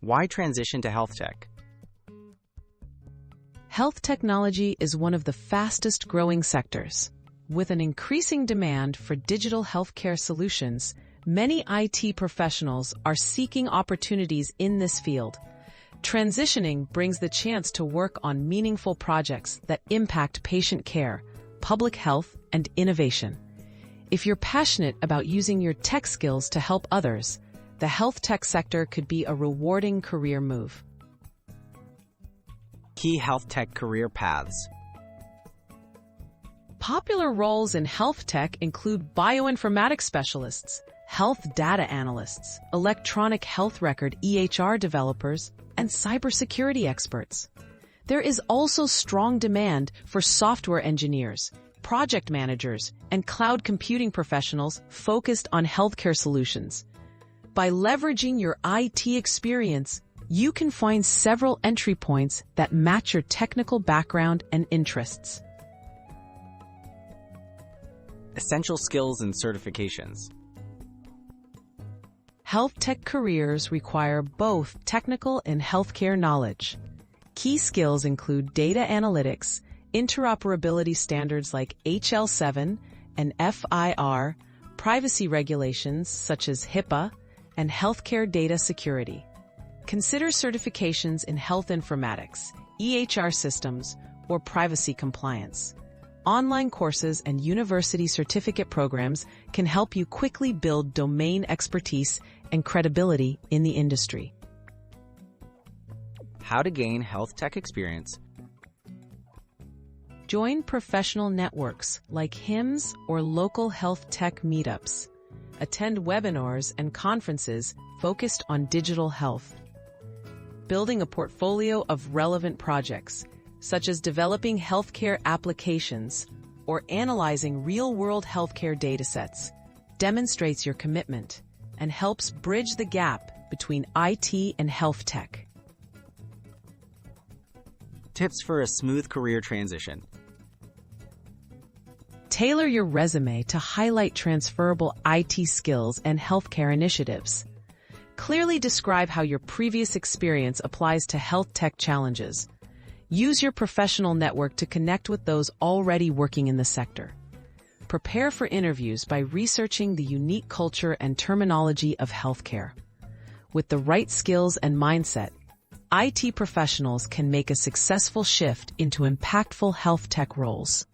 Why transition to health tech? Health technology is one of the fastest growing sectors. With an increasing demand for digital healthcare solutions, many IT professionals are seeking opportunities in this field. Transitioning brings the chance to work on meaningful projects that impact patient care, public health, and innovation. If you're passionate about using your tech skills to help others, the health tech sector could be a rewarding career move. Key health tech career paths. Popular roles in health tech include bioinformatics specialists, health data analysts, electronic health record EHR developers, and cybersecurity experts. There is also strong demand for software engineers, project managers, and cloud computing professionals focused on healthcare solutions. By leveraging your IT experience, you can find several entry points that match your technical background and interests. Essential skills and certifications. Health tech careers require both technical and healthcare knowledge. Key skills include data analytics, interoperability standards like HL7 and FIR, privacy regulations such as HIPAA, and healthcare data security. Consider certifications in health informatics, EHR systems, or privacy compliance. Online courses and university certificate programs can help you quickly build domain expertise and credibility in the industry. How to gain health tech experience. Join professional networks like HIMSS or local health tech meetups. Attend webinars and conferences focused on digital health. Building a portfolio of relevant projects, such as developing healthcare applications or analyzing real-world healthcare datasets, demonstrates your commitment and helps bridge the gap between IT and health tech. Tips for a smooth career transition. Tailor your resume to highlight transferable IT skills and healthcare initiatives. Clearly describe how your previous experience applies to health tech challenges. Use your professional network to connect with those already working in the sector. Prepare for interviews by researching the unique culture and terminology of healthcare. With the right skills and mindset, IT professionals can make a successful shift into impactful health tech roles.